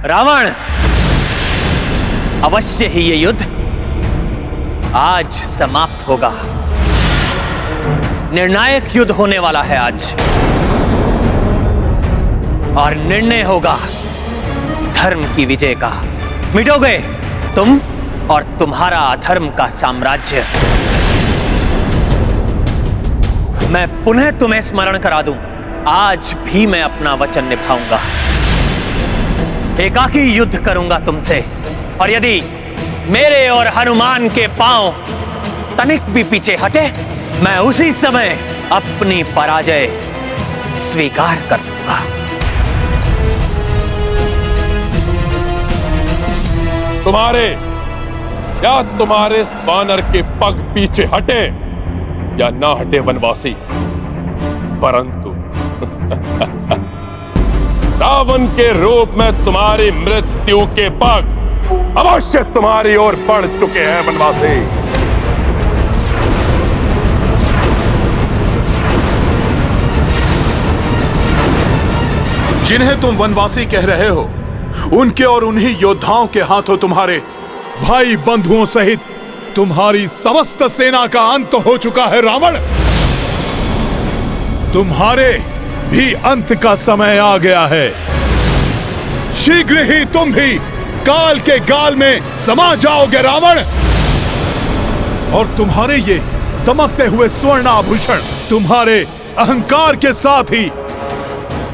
रावण, अवश्य ही ये युद्ध आज समाप्त होगा। निर्णायक युद्ध होने वाला है आज, और निर्णय होगा धर्म की विजय का। मिटोगे तुम और तुम्हारा अधर्म का साम्राज्य। मैं पुनः तुम्हें स्मरण करा दूं, आज भी मैं अपना वचन निभाऊंगा। एकाकी युद्ध करूंगा तुमसे, और यदि मेरे और हनुमान के पांव तनिक भी पीछे हटे, मैं उसी समय अपनी पराजय स्वीकार कर लूंगा। तुम्हारे या तुम्हारे वानर के पग पीछे हटे या ना हटे वनवासी, परंतु रावण के रूप में तुम्हारी मृत्यु के पग अवश्य तुम्हारी ओर बढ़ चुके हैं वनवासी। जिन्हें तुम वनवासी कह रहे हो, उनके और उन्हीं योद्धाओं के हाथों तुम्हारे भाई बंधुओं सहित तुम्हारी समस्त सेना का अंत हो चुका है रावण। तुम्हारे भी अंत का समय आ गया है। शीघ्र ही तुम भी काल के गाल में समा जाओगे रावण, और तुम्हारे ये दमकते हुए स्वर्ण आभूषण तुम्हारे अहंकार के साथ ही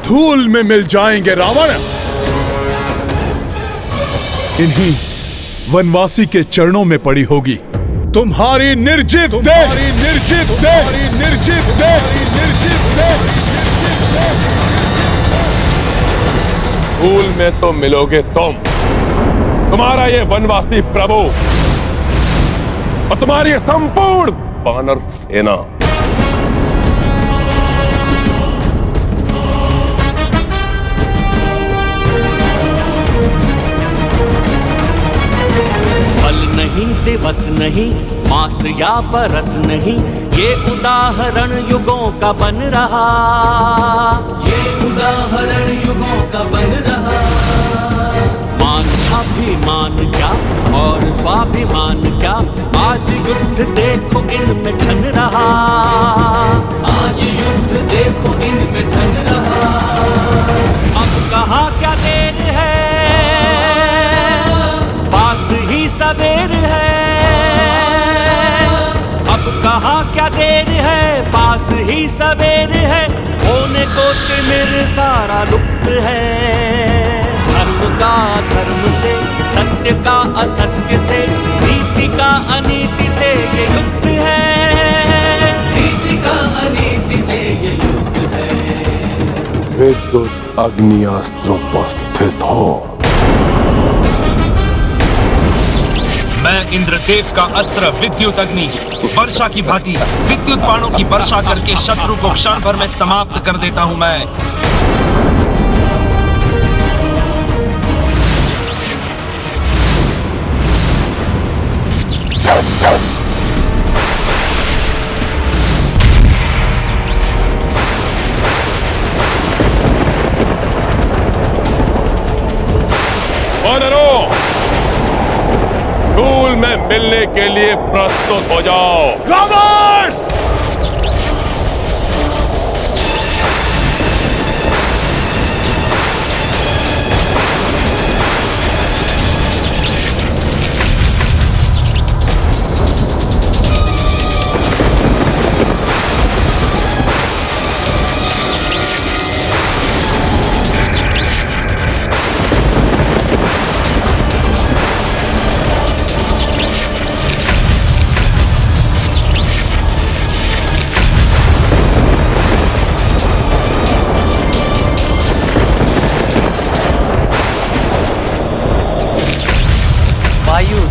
धूल में मिल जाएंगे रावण। इन्हीं वनवासी के चरणों में पड़ी होगी तुम्हारी निर्जीव देह, निर्जीव देह, निर्जीव देह, निर्जीव देह। धूल में तो मिलोगे तुम, तुम्हारा ये वनवासी प्रभु और तुम्हारी ये संपूर्ण वानर सेना। नहीं दिवस नहीं, मास या बरस नहीं, ये उदाहरण युगों का बन रहा। ये उदाहरण युगों का बन रहा। मान अभिमान क्या और स्वाभिमान क्या, आज युद्ध देखो इनमें ठन रहा। आज युद्ध देखो इनमें ठन रहा। अब कहाँ क्या देर है, पास ही सवेर है। अब कहाँ क्या देर है, पास ही सवेर है। होने को तिमिर सारा लुप्त है। धर्म का धर्म से, सत्य का असत्य से, नीति का अनीति से ये युद्ध है। नीति का अनीति से ये युद्ध है। विद्युत अग्नियास्त्रों पर स्थित हो। मैं इंद्रदेव का अस्त्र विद्युत अग्नि वर्षा की भांति विद्युत बाणों की वर्षा करके शत्रु को क्षण भर में समाप्त कर देता हूं। मैं वानरों, धूल में मिलने के लिए प्रस्तुत हो जाओ। रावण!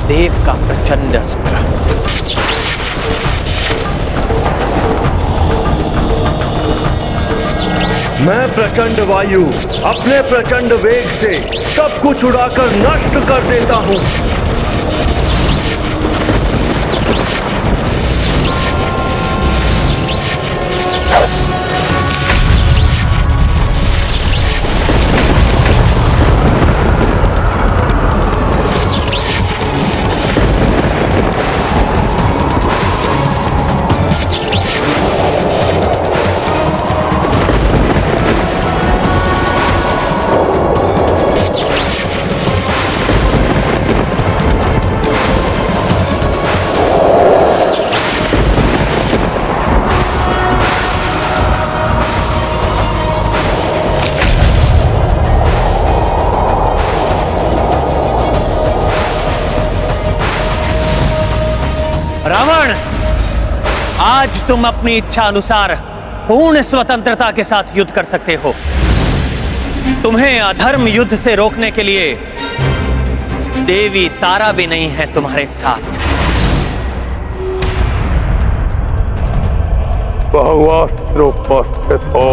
देव का प्रचंड अस्त्र। मैं प्रचंड वायु अपने प्रचंड वेग से सब कुछ उड़ाकर नष्ट कर देता हूं। रावण, आज तुम अपनी इच्छा अनुसार पूर्ण स्वतंत्रता के साथ युद्ध कर सकते हो। तुम्हें अधर्म युद्ध से रोकने के लिए देवी तारा भी नहीं है तुम्हारे साथ। बहुअस्त्र उपस्थित हो।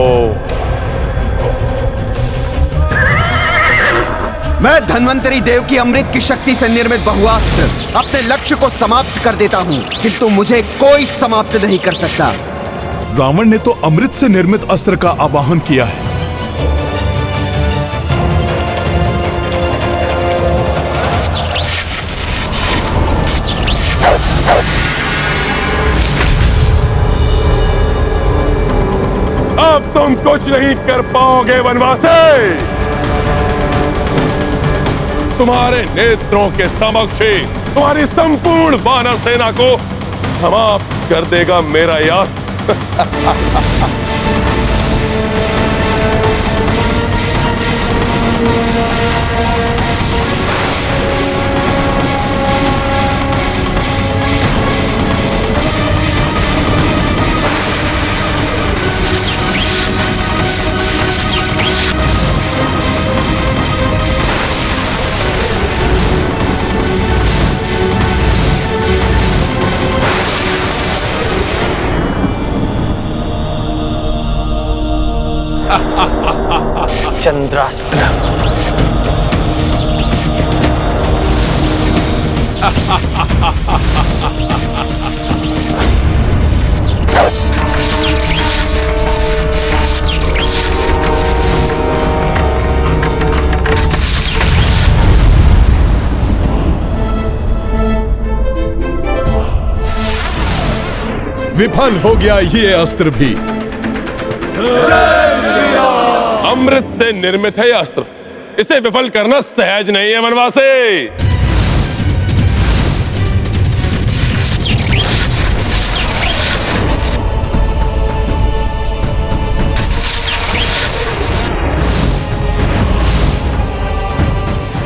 मैं धन्वंतरी देव की अमृत की शक्ति से निर्मित बहुअस्त्र अपने लक्ष्य को समाप्त कर देता हूँ, किंतु मुझे कोई समाप्त नहीं कर सकता। रावण ने तो अमृत से निर्मित अस्त्र का आवाहन किया है। अब तुम कुछ नहीं कर पाओगे वनवासी। तुम्हारे नेत्रों के समक्ष ही तुम्हारी संपूर्ण वानर सेना को समाप्त कर देगा मेरा यह अस्त्र। चंद्रास्त्र। विफल हो गया ये अस्त्र भी। अमृत से निर्मित है यह अस्त्र, इसे विफल करना सहज नहीं है वनवासी।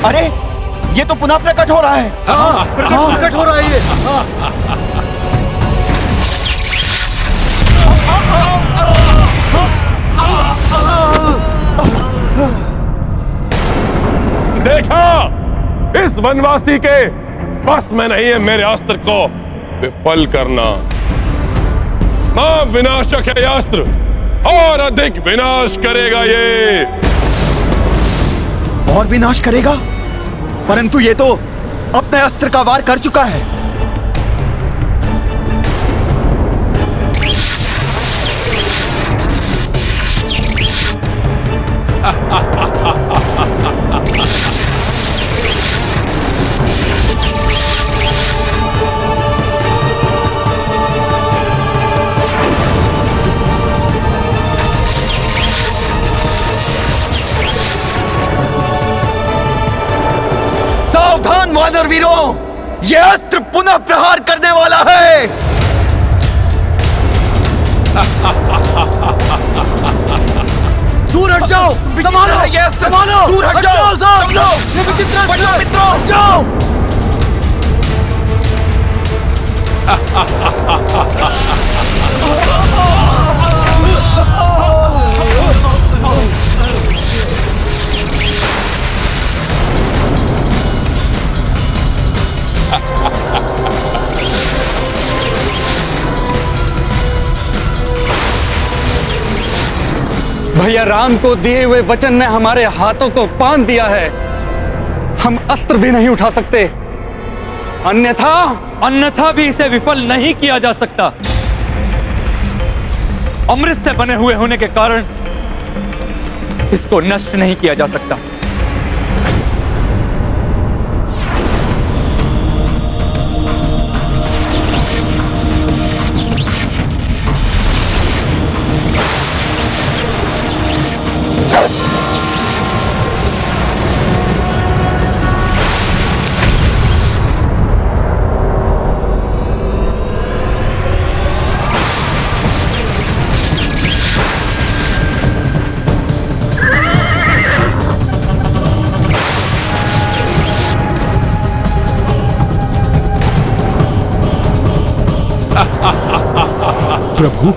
अरे ये तो पुनः प्रकट हो रहा है। प्रकट हो रहा है ये। देखा, इस वनवासी के बस में नहीं है मेरे अस्त्र को विफल करना। विनाशक है यह अस्त्र और अधिक विनाश करेगा ये। और विनाश करेगा, परंतु ये तो अपने अस्त्र का वार कर चुका है। सावधान वानर वीरों, यह अस्त्र पुनः प्रहार करने वाला है। दूर हट जाओ, संभालो, संभालो, दूर हट जाओ सब लोग। ये विचित्र बचाओ मित्रों, हट जाओ। भैया राम को दिए हुए वचन ने हमारे हाथों को बांध दिया है। हम अस्त्र भी नहीं उठा सकते, अन्यथा भी इसे विफल नहीं किया जा सकता। अमृत से बने हुए होने के कारण इसको नष्ट नहीं किया जा सकता। प्रभु,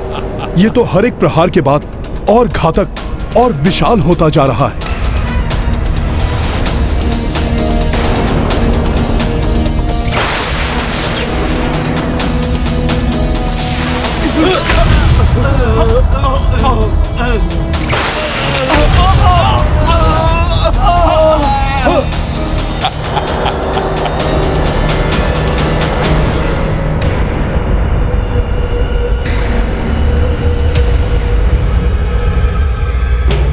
ये तो हर एक प्रहार के बाद और घातक और विशाल होता जा रहा है।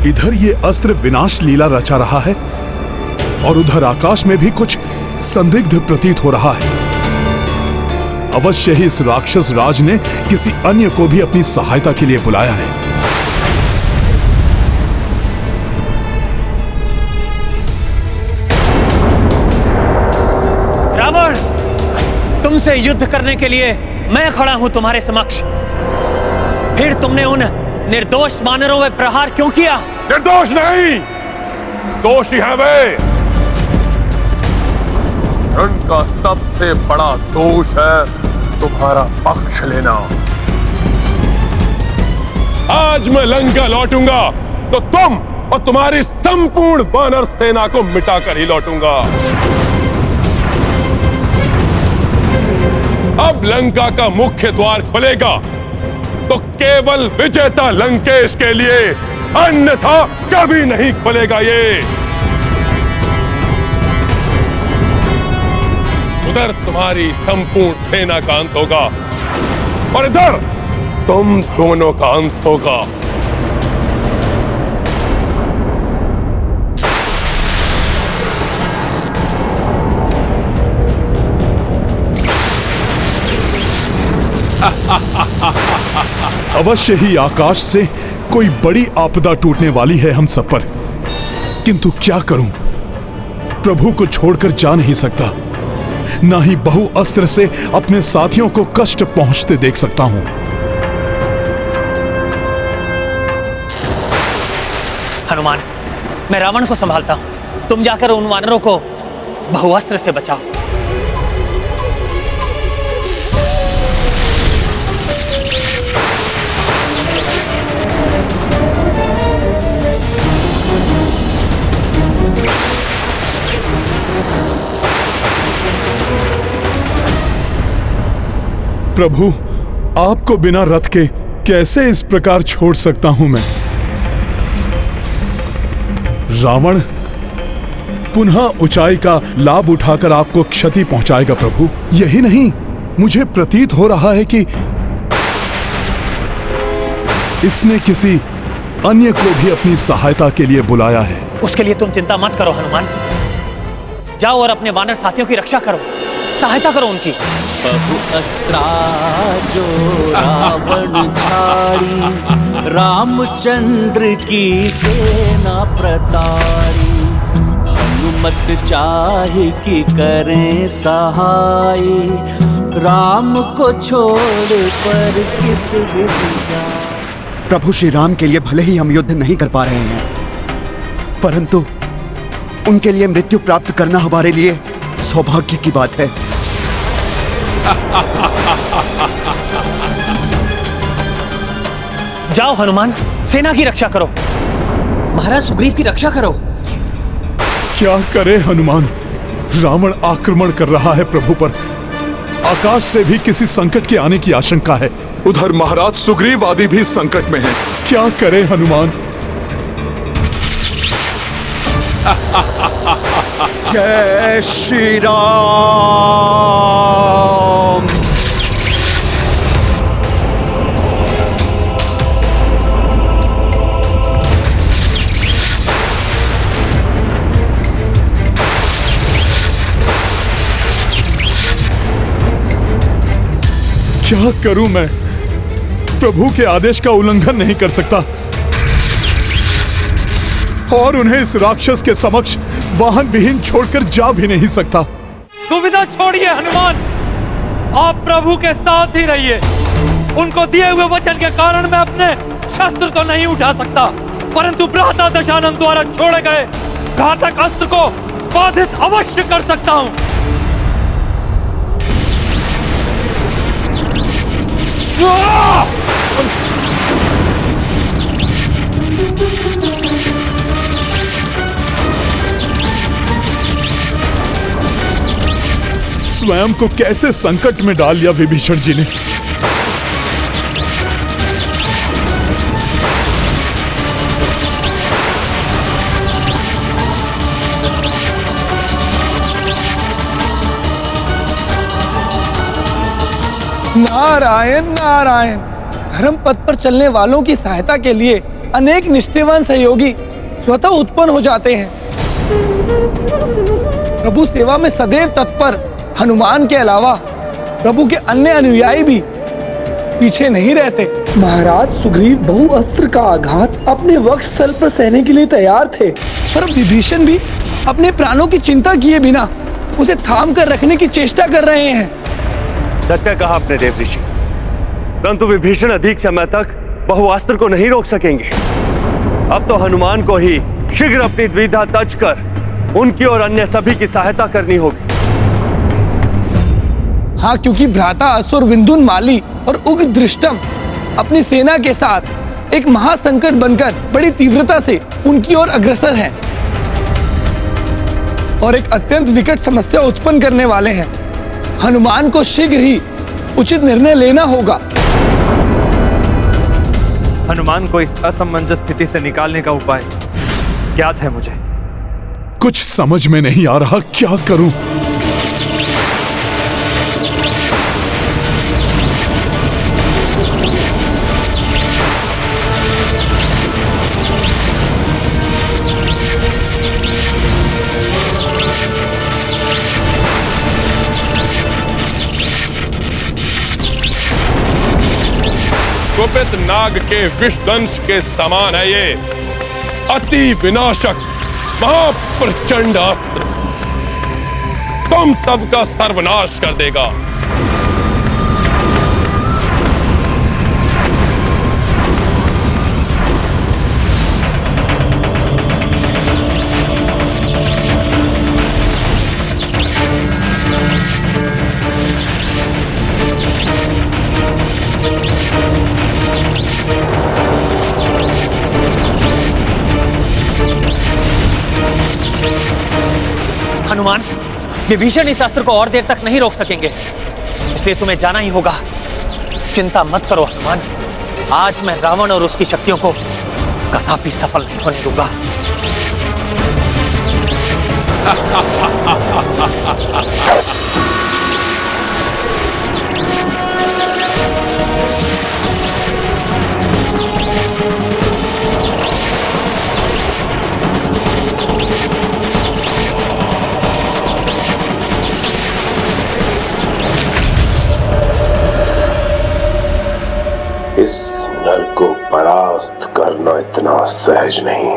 इधर ये अस्त्र विनाश लीला रचा रहा है और उधर आकाश में भी कुछ संदिग्ध प्रतीत हो रहा है। अवश्य ही इस राक्षस राज ने किसी अन्य को भी अपनी सहायता के लिए बुलाया है। रावण, तुमसे युद्ध करने के लिए मैं खड़ा हूं तुम्हारे समक्ष। फिर तुमने उन निर्दोष वानरों में प्रहार क्यों किया? निर्दोष नहीं, दोषी है वे। उनका सबसे बड़ा दोष है तुम्हारा पक्ष लेना। आज मैं लंका लौटूंगा तो तुम और तुम्हारी संपूर्ण वानर सेना को मिटाकर ही लौटूंगा। अब लंका का मुख्य द्वार खुलेगा तो केवल विजेता लंकेश के लिए, अन्यथा कभी नहीं खुलेगा ये। उधर तुम्हारी संपूर्ण सेना का अंत होगा और इधर तुम दोनों का अंत होगा। अवश्य ही आकाश से कोई बड़ी आपदा टूटने वाली है हम सब पर, किंतु क्या करूं? प्रभु को छोड़कर जा नहीं सकता, ना ही बहु अस्त्र से अपने साथियों को कष्ट पहुंचते देख सकता हूं। हनुमान, मैं रावण को संभालता हूं, तुम जाकर उन वानरों को बहुअस्त्र से बचाओ। प्रभु, आपको बिना रथ के कैसे इस प्रकार छोड़ सकता हूं मैं? रावण पुनः ऊंचाई का लाभ उठाकर आपको क्षति पहुंचाएगा प्रभु। यही नहीं, मुझे प्रतीत हो रहा है कि इसने किसी अन्य को भी अपनी सहायता के लिए बुलाया है। उसके लिए तुम चिंता मत करो हनुमान, जाओ और अपने वानर साथियों की रक्षा करो, सहायता करो उनकी। बहु अस्त्रा जो रावण छाड़ी, रामचंद्र की सेना प्रताड़ी। हनुमत चाहे कि करें सहाय, राम को छोड़ पर किस विधि जाए। प्रभु श्री राम के लिए भले ही हम युद्ध नहीं कर पा रहे हैं, परंतु उनके लिए मृत्यु प्राप्त करना हमारे लिए सौभाग्य की बात है। जाओ हनुमान, सेना की रक्षा करो, महाराज सुग्रीव की रक्षा करो। क्या करे हनुमान, रावण आक्रमण कर रहा है प्रभु पर। आकाश से भी किसी संकट के आने की आशंका है। उधर महाराज सुग्रीव आदि भी संकट में हैं। क्या करे हनुमान? जय श्री राम। क्या करूं मैं? प्रभु के आदेश का उल्लंघन नहीं कर सकता और उन्हें इस राक्षस के समक्ष वाहन विहीन छोड़कर जा भी नहीं सकता। दुविधा छोड़िए हनुमान, आप प्रभु के साथ ही रहिए। उनको दिए हुए वचन के कारण मैं अपने शस्त्र को नहीं उठा सकता, परंतु भ्राता दशानन द्वारा छोड़े गए घातक अस्त्र को बाधित अवश्य कर सकता हूं। स्वयं को कैसे संकट में डाल दिया विभीषण जी ने। नारायण नारायण। धर्म पथ पर चलने वालों की सहायता के लिए अनेक निष्ठावान सहयोगी स्वतः उत्पन्न हो जाते हैं। प्रभु सेवा में सदैव तत्पर हनुमान के अलावा प्रभु के अन्य अनुयायी भी पीछे नहीं रहते। महाराज सुग्रीव बहु अस्त्र का आघात अपने वक्ष स्थल पर सहने के लिए तैयार थे, पर विभीषण भी अपने प्राणों की चिंता किए बिना उसे थाम कर रखने की चेष्टा कर रहे हैं। सत्य कहा अपने देव ऋषि, परंतु विभीषण अधिक समय तक बहुअस्त्र को नहीं रोक सकेंगे। अब तो हनुमान को ही शीघ्र अपनी द्विधा तज कर उनकी और अन्य सभी की सहायता करनी होगी। हाँ, क्योंकि भ्राता असुर विंधुन माली और उग्र दृष्टम अपनी सेना के साथ एक महासंकट बनकर बड़ी तीव्रता से उनकी ओर अग्रसर हैं और एक अत्यंत विकट समस्या उत्पन्न करने वाले हैं। हनुमान को शीघ्र ही उचित निर्णय लेना होगा। हनुमान को इस असमंजस स्थिति से निकालने का उपाय ज्ञात है मुझे। कुछ समझ में नहीं आ रहा, क्या करूं? कुपित नाग के विषदंश के समान है ये अति विनाशक महाप्रचंड अस्त्र, तुम सबका सर्वनाश कर देगा। हनुमान, विभीषण इस अस्त्र को और देर तक नहीं रोक सकेंगे, इसलिए तुम्हें जाना ही होगा। चिंता मत करो हनुमान, आज मैं रावण और उसकी शक्तियों को कदापि सफल नहीं होने दूंगा। इस नर को परास्त करना इतना सहज नहीं।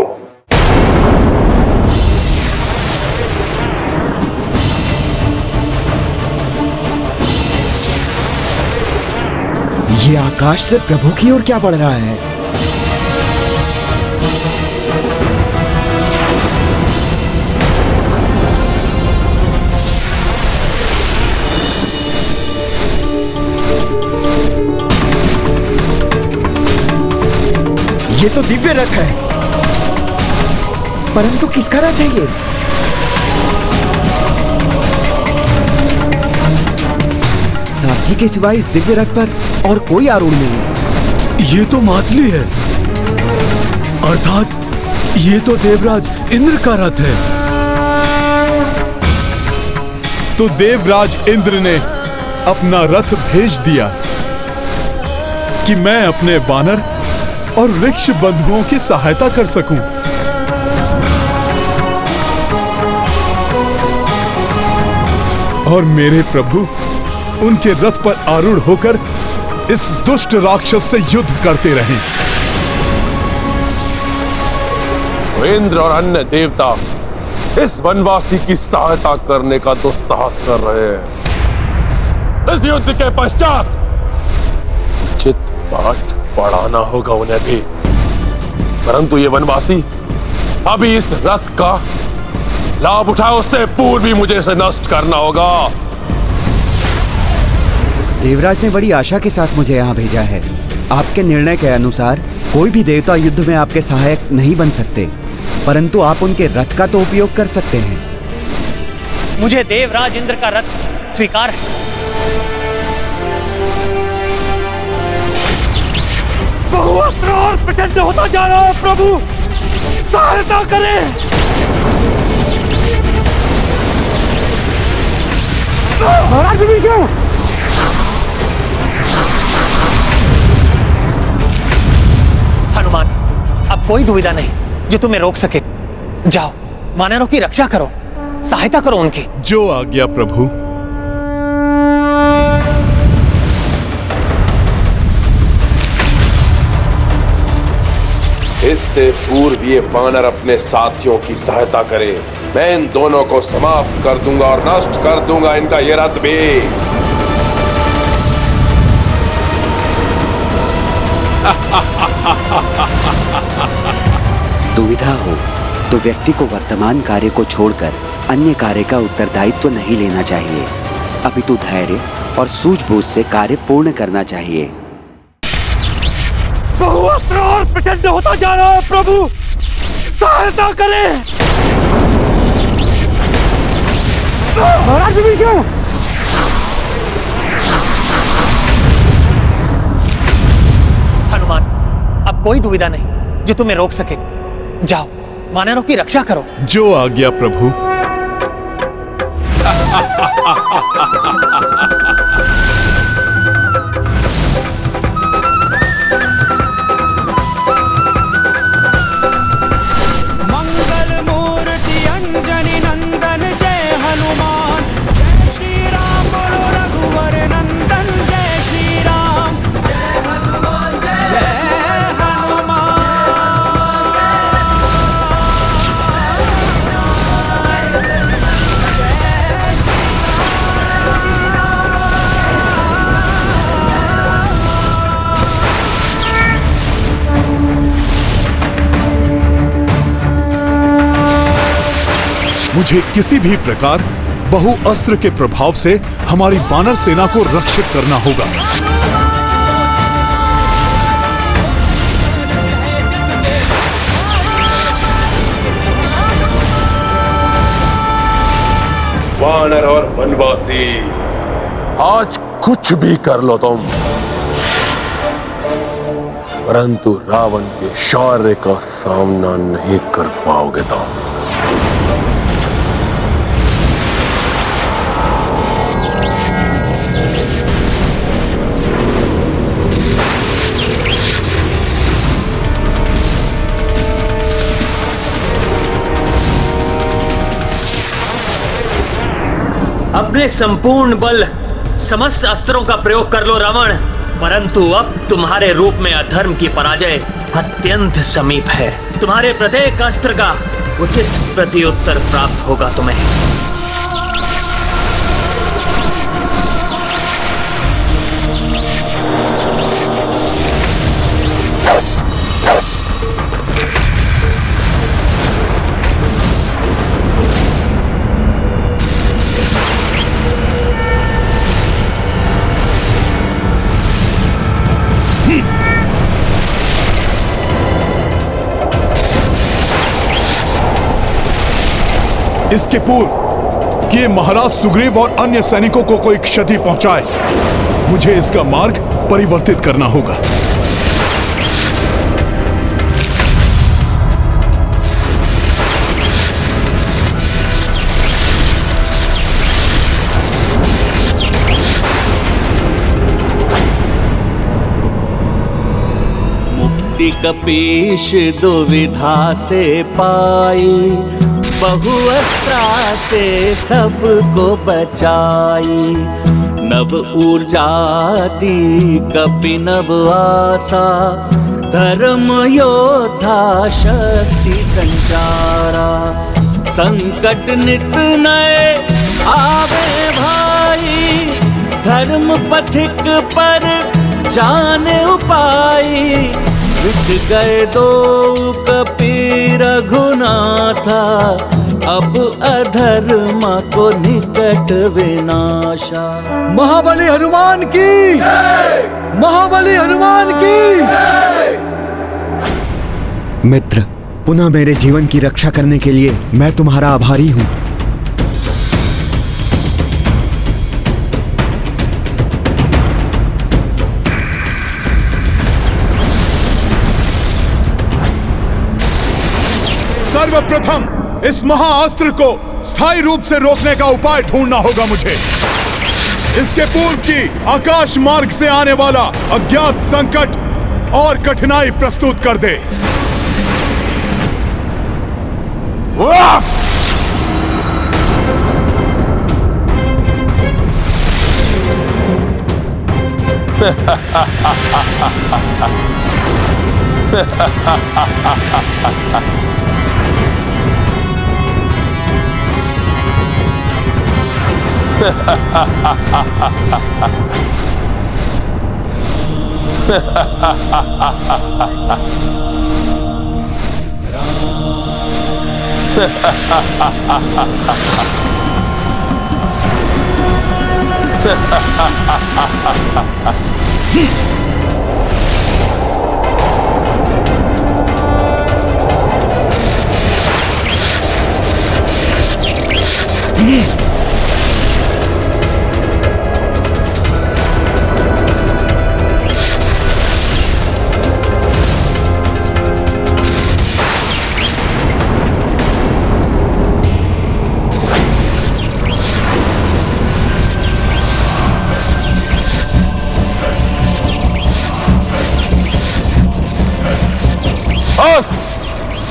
ये आकाश से प्रभु की ओर क्या बढ़ रहा है? ये तो दिव्य रथ है, परंतु किसका रथ है ये? सारथी के सिवाय इस दिव्य रथ पर और कोई आरूढ़ नहीं। ये तो मातली है, अर्थात ये तो देवराज इंद्र का रथ है। तो देवराज इंद्र ने अपना रथ भेज दिया कि मैं अपने वानर और वृक्ष बंधुओं की सहायता कर सकूं। और मेरे प्रभु उनके रथ पर आरूढ़ होकर इस दुष्ट राक्षस से युद्ध करते रहें। इंद्र और अन्य देवता इस वनवासी की सहायता करने का दुस्साहस कर रहे हैं। इस युद्ध के पश्चात उचित पाठ पढ़ाना होगा उन्हें भी, परंतु ये वनवासी अभी इस रथ का लाभ उठाए उससे पूर्व भी मुझे इसे नष्ट करना होगा। देवराज ने बड़ी आशा के साथ मुझे यहाँ भेजा है। आपके निर्णय के अनुसार कोई भी देवता युद्ध में आपके सहायक नहीं बन सकते, परंतु आप उनके रथ का तो उपयोग कर सकते हैं। मुझे देवराज इंद्र का रथ स्वीकार है। बहुअस्त्र और प्रचंड होता जा रहा है प्रभु, सहायता करें। महाराज विभीषण! हनुमान, अब कोई दुविधा नहीं जो तुम्हें रोक सके। जाओ, वानरों की रक्षा करो, सहायता करो उनकी। जो आज्ञा प्रभु। इससे पूर्व ये वानर अपने साथियों की सहायता करे, मैं इन दोनों को समाप्त कर दूंगा और नष्ट कर दूंगा इनका ये रथ भी। दुविधा हो तो व्यक्ति को वर्तमान कार्य को छोड़कर अन्य कार्य का उत्तरदायित्व नहीं लेना चाहिए, अपितु धैर्य और सूझबूझ से कार्य पूर्ण करना चाहिए। बहुअस्त्र और प्रचंड होता जा रहा है प्रभु, सहायता करें। महाराज विभीषण! हनुमान, अब कोई दुविधा नहीं जो तुम्हें रोक सके। जाओ, वानरों की रक्षा करो। जो आज्ञा प्रभु। मंगल मूर्ति अंजनी नंदन जय हनुमान, जय श्री राम बोलो रघुवर नंदन, जय श्री राम, जय हनुमान, जय हनुमान। मुझे किसी भी प्रकार बहु अस्त्र के प्रभाव से हमारी वानर सेना को रक्षित करना होगा। वानर और वनवासी, आज कुछ भी कर लो तुम, परंतु रावण के शौर्य का सामना नहीं कर पाओगे तुम। अपने संपूर्ण बल समस्त अस्त्रों का प्रयोग कर लो रावण, परंतु अब तुम्हारे रूप में अधर्म की पराजय अत्यंत समीप है। तुम्हारे प्रत्येक अस्त्र का उचित प्रत्युत्तर प्राप्त होगा तुम्हें। इसके पूर्व कि महाराज सुग्रीव और अन्य सैनिकों को कोई क्षति पहुंचाए, मुझे इसका मार्ग परिवर्तित करना होगा। मुक्ति कपीश दुविधा से पाई, बहुअस्त्रा से सबको बचाई। नव ऊर्जा दी कपि नव आशा, धर्म योद्धा शक्ति संचारा। संकट नित नए आवे भाई, धर्म पथिक पर जान उपाई। जुट गए दो कपि रघुनाथा, अब अधर्म को निकट विनाशा। महाबली हनुमान की, महाबली हनुमान की। मित्र, पुनः मेरे जीवन की रक्षा करने के लिए मैं तुम्हारा आभारी हूं। सर्वप्रथम इस महाअस्त्र को स्थायी रूप से रोकने का उपाय ढूंढना होगा मुझे। इसके पूर्व की आकाश मार्ग से आने वाला अज्ञात संकट और कठिनाई प्रस्तुत कर दे।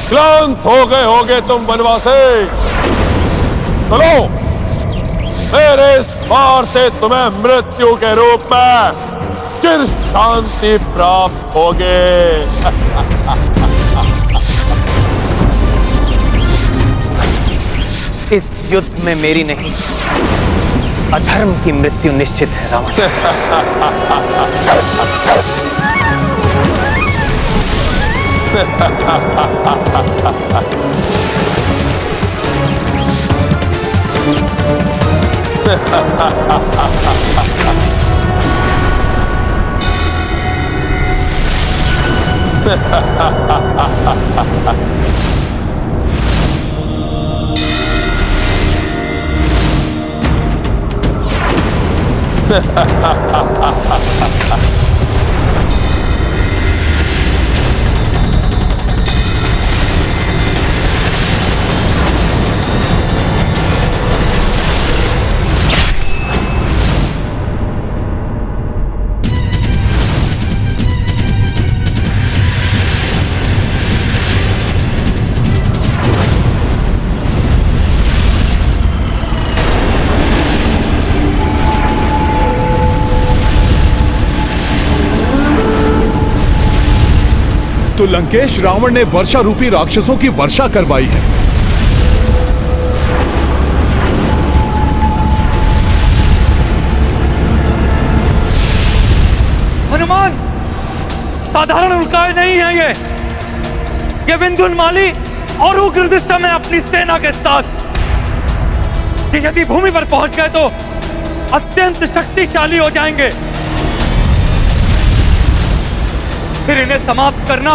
क्लांत हो गए होगे तुम वनवासी। चलो, मेरे इस वार से तुम्हें मृत्यु के रूप में चिर शांति प्राप्त होगे। इस युद्ध में मेरी नहीं, अधर्म की मृत्यु निश्चित है रावण। तो लंकेश रावण ने वर्षा रूपी राक्षसों की वर्षा करवाई है। हनुमान, साधारण उल्काएं नहीं है ये विंध्योन्माली और उग्रदृष्टा में अपनी सेना के साथ यदि भूमि पर पहुंच गए तो अत्यंत शक्तिशाली हो जाएंगे। फिर इन्हें समाप्त करना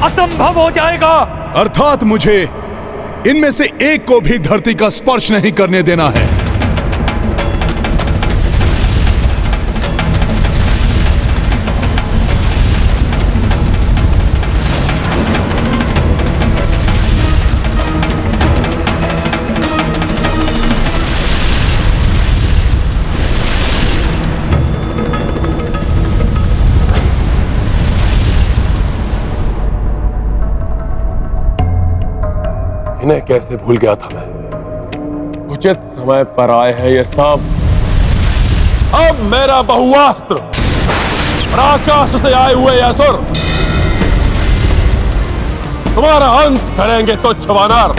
असंभव हो जाएगा। अर्थात मुझे इनमें से एक को भी धरती का स्पर्श नहीं करने देना है। इन्हें कैसे भूल गया था मैं। उचित समय पर आए हैं ये सब। अब मेरा बहुआस्त्र और आकाश से आए हुए असुर तुम्हारा अंत करेंगे तुच्छ वानर।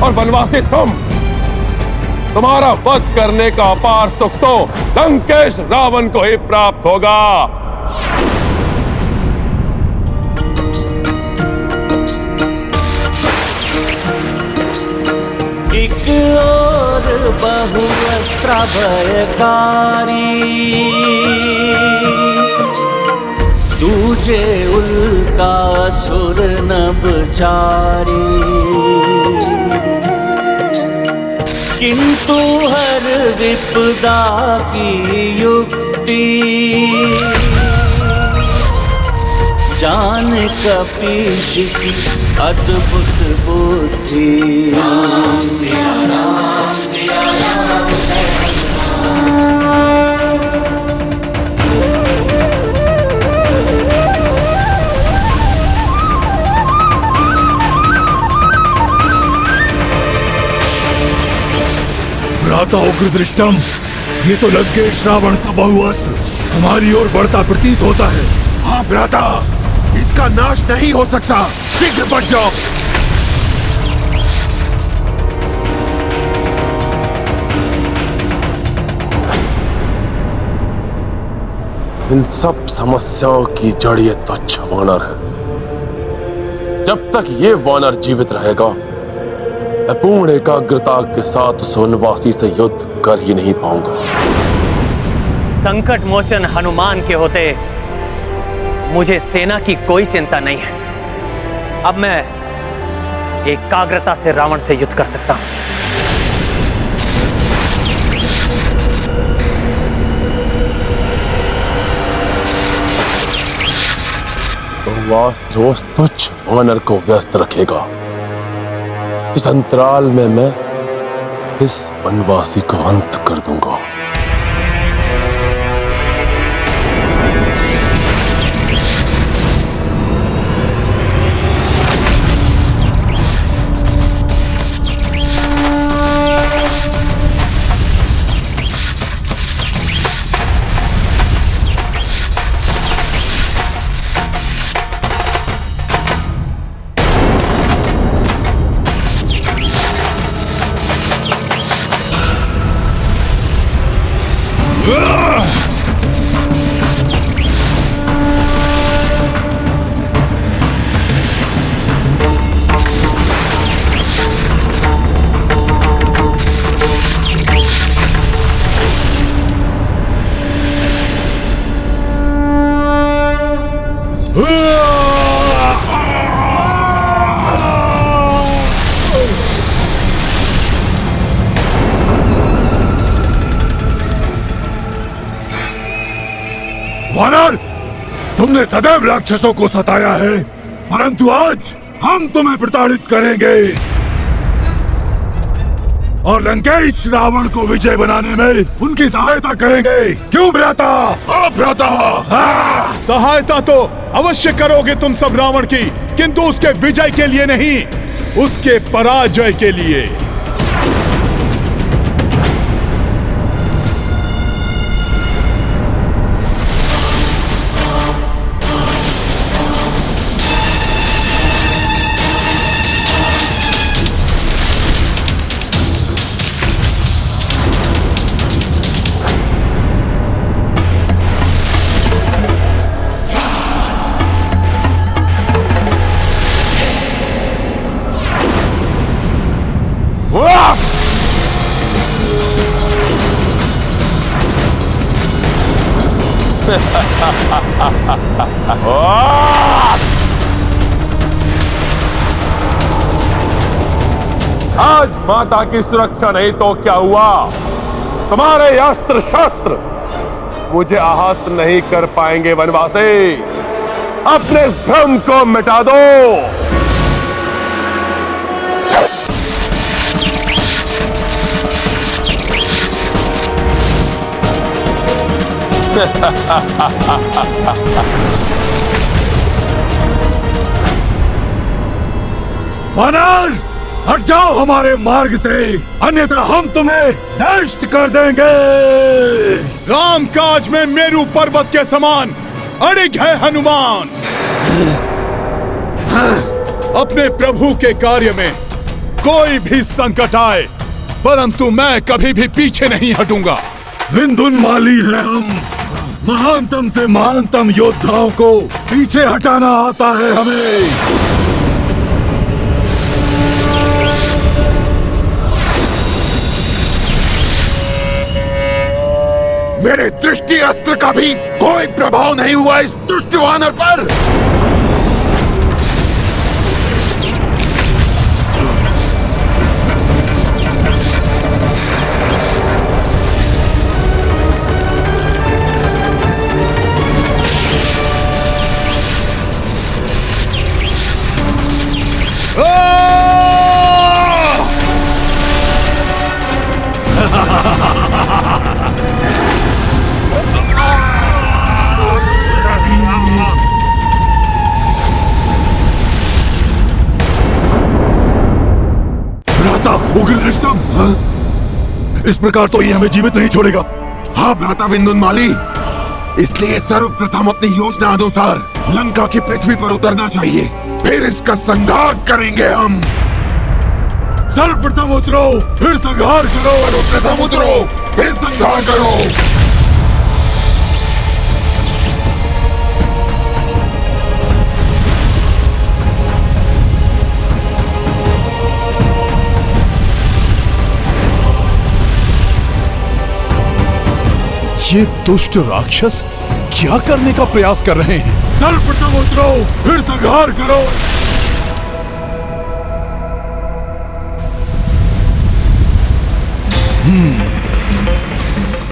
और वनवासी तुम्हारा वध करने का अपार सुख तो लंकेश रावण को ही प्राप्त होगा। बहुअस्त्र भयकारी दूजे उल्का सुर नभचारी किंतु हर विपदा की युक्ति जान कपीश की अद्भुत बुद्धि। राम सिया राम सिया राम भ्राता उग्र दृष्टम, ये तो लंकेश रावण का बहुअस्त्र हमारी ओर बढ़ता प्रतीत होता है। हाँ भ्राता, इसका नाश नहीं हो सकता, शीघ्र बढ़ जाओ। इन सब समस्याओं की जड़ ये तुच्छ वानर है। जब तक ये वानर जीवित रहेगा, मैं पूर्ण एकाग्रता के साथ उस वनवासी से युद्ध कर ही नहीं पाऊंगा। संकट मोचन हनुमान के होते मुझे सेना की कोई चिंता नहीं है। अब मैं एकाग्रता से रावण से युद्ध कर सकता हूं। बहुअस्त्र उस तुच्छ वानर को व्यस्त रखेगा। इस अंतराल में मैं इस वनवासी को अंत कर दूंगा। वानर, तुमने सदैव राक्षसों को सताया है, परंतु आज हम तुम्हें प्रताड़ित करेंगे और लंकेश रावण को विजय बनाने में उनकी सहायता करेंगे। क्यों भ्राता? हाँ भ्राता। हाँ। सहायता तो अवश्य करोगे तुम सब रावण की, किंतु उसके विजय के लिए नहीं, उसके पराजय के लिए। आज माता की सुरक्षा नहीं तो क्या हुआ? तुम्हारे अस्त्र शस्त्र मुझे आहत नहीं कर पाएंगे। वनवासी, अपने इस भ्रम को मिटा दो। वानर, हट जाओ हमारे मार्ग से, अन्यथा हम तुम्हें नष्ट कर देंगे। राम काज में मेरू पर्वत के समान अड़िग है हनुमान। अपने प्रभु के कार्य में कोई भी संकट आए, परंतु मैं कभी भी पीछे नहीं हटूंगा। विंधुनमाली है हम, महानतम से महानतम योद्धाओं को पीछे हटाना आता है हमें। दृष्टि अस्त्र का भी कोई प्रभाव नहीं हुआ इस दुष्ट वानर पर। उग्रदृष्टम, इस प्रकार तो ये हमें जीवित नहीं छोड़ेगा। हाँ भ्राता विंदुनमाली, इसलिए सर्वप्रथम अपनी योजना अनुसार लंका की पृथ्वी पर उतरना चाहिए, फिर इसका संहार करेंगे हम। सर्वप्रथम उतरो, फिर संहार करो। सर्वप्रथम उतरो, फिर संहार करो। ये दुष्ट राक्षस क्या करने का प्रयास कर रहे हैं? सर्वप्रथम उतरो, फिर संहार करो।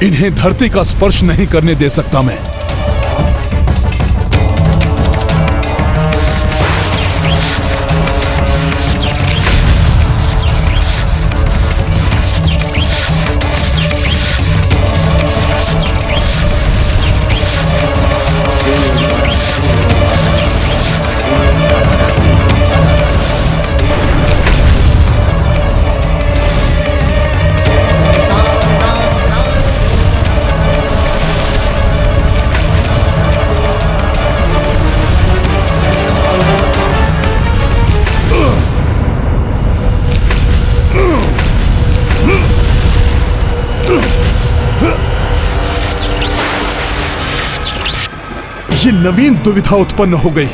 इन्हें धरती का स्पर्श नहीं करने दे सकता मैं। ये नवीन दुविधा उत्पन्न हो गई।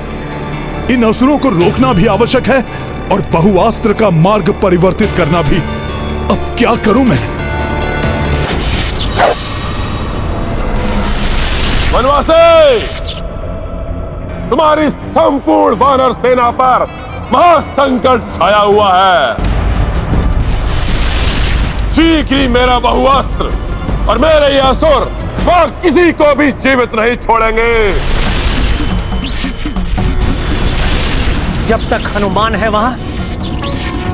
इन असुरों को रोकना भी आवश्यक है और बहुआस्त्र का मार्ग परिवर्तित करना भी। अब क्या करूं मैं? वनवासी, तुम्हारी संपूर्ण वानर सेना पर महासंकट छाया हुआ है। शीघ्र ही मेरा बहुअस्त्र और मेरे ये असुर वहां किसी को भी जीवित नहीं छोड़ेंगे। जब तक हनुमान है वहां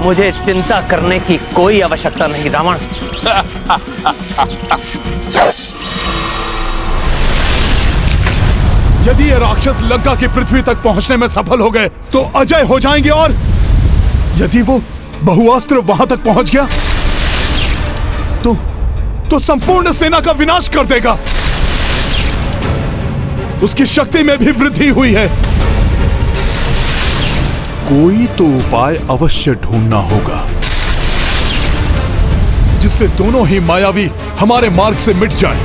मुझे चिंता करने की कोई आवश्यकता नहीं रावण। यदि ये राक्षस लंका की पृथ्वी तक पहुंचने में सफल हो गए तो अजय हो जाएंगे, और यदि वो बहुअस्त्र वहां तक पहुंच गया तो संपूर्ण सेना का विनाश कर देगा। उसकी शक्ति में भी वृद्धि हुई है। कोई तो उपाय अवश्य ढूंढना होगा जिससे दोनों ही मायावी हमारे मार्ग से मिट जाएं।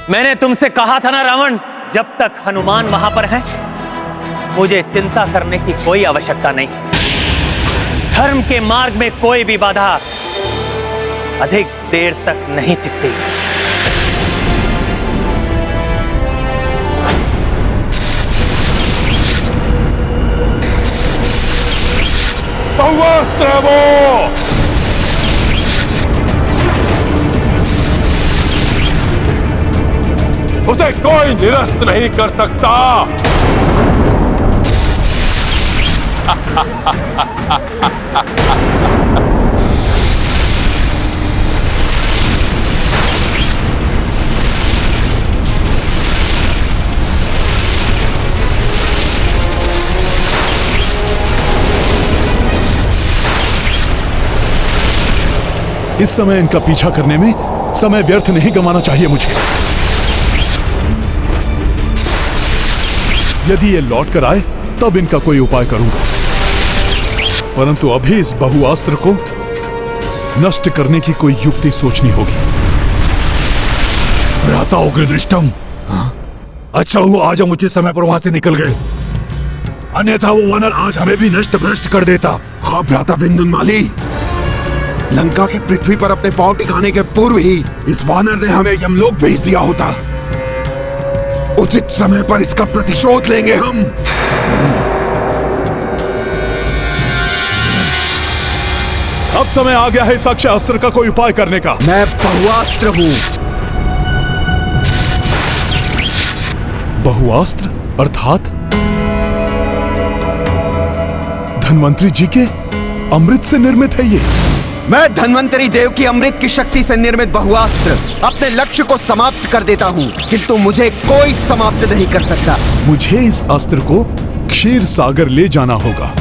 मैंने तुमसे कहा था ना रावण, जब तक हनुमान वहां पर हैं, मुझे चिंता करने की कोई आवश्यकता नहीं। धर्म के मार्ग में कोई भी बाधा अधिक देर तक नहीं टिकती। बहुअस्त्र है वो, उसे कोई निरस्त नहीं कर सकता। इस समय इनका पीछा करने में समय व्यर्थ नहीं गंवाना चाहिए मुझे। यदि ये लौट कर आए तब इनका कोई उपाय करूंगा, परंतु अभी इस बहुआस्त्र को नष्ट करने की कोई युक्ति सोचनी होगी। भ्राता उग्रदृष्टम, अच्छा हुआ आज हम उचित समय पर वहां से निकल गए, अन्यथा वो वानर आज हमें भी नष्ट भ्रष्ट कर देता। हाँ भ्राता विंदुनमाली, लंका के पृथ्वी पर अपने पांव टिकाने के पूर्व ही इस वानर ने हमें यमलोक भेज दिया होता। उचित समय पर इसका प्रतिशोध लेंगे हम। अब समय आ गया है इस अक्षय अस्त्र का कोई उपाय करने का। मैं बहुआस्त्र हूं। बहुआस्त्र अर्थात धन्वंतरी जी के अमृत से निर्मित है ये। मैं धन्वंतरी देव की अमृत की शक्ति से निर्मित बहुआस्त्र अपने लक्ष्य को समाप्त कर देता हूँ, किंतु मुझे कोई समाप्त नहीं कर सकता। मुझे इस अस्त्र को क्षीर सागर ले जाना होगा।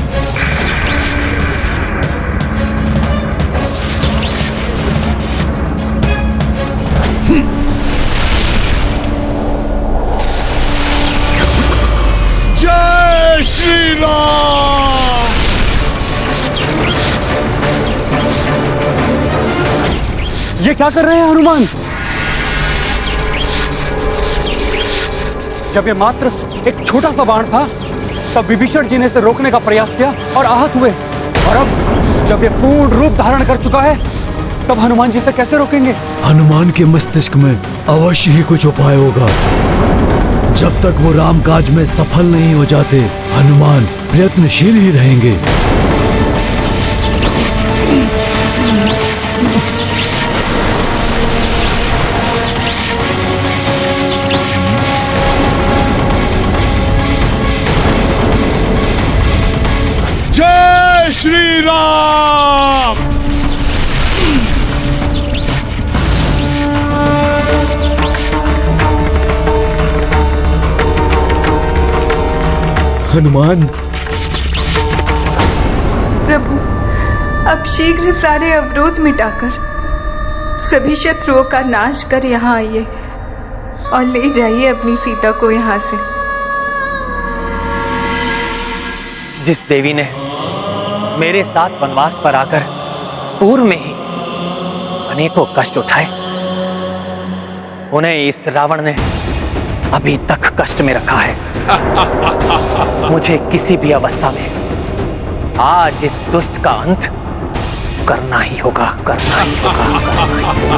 जय श्री राम। ये क्या कर रहे हैं हनुमान? जब ये मात्र एक छोटा सा बाण था तब विभीषण जी ने इसे रोकने का प्रयास किया और आहत हुए, और अब जब ये पूर्ण रूप धारण कर चुका है तब हनुमान जी से कैसे रोकेंगे? हनुमान के मस्तिष्क में अवश्य ही कुछ उपाय होगा। जब तक वो राम काज में सफल नहीं हो जाते, हनुमान प्रयत्नशील ही रहेंगे। जय श्री राम। हनुमान, प्रभु, अब शीघ्र सारे अवरोध मिटाकर सभी शत्रुओं का नाश कर यहाँ आइए और ले जाइए अपनी सीता को यहाँ से। जिस देवी ने मेरे साथ वनवास पर आकर पूर्व में ही अनेकों कष्ट उठाए, उन्हें इस रावण ने अभी तक कष्ट में रखा है। मुझे किसी भी अवस्था में आज इस दुष्ट का अंत करना ही होगा, करना ही होगा, करना ही होगा।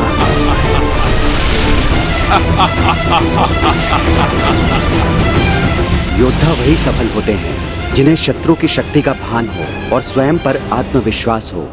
योद्धा वही सफल होते हैं जिन्हें शत्रु की शक्ति का भान हो और स्वयं पर आत्मविश्वास हो।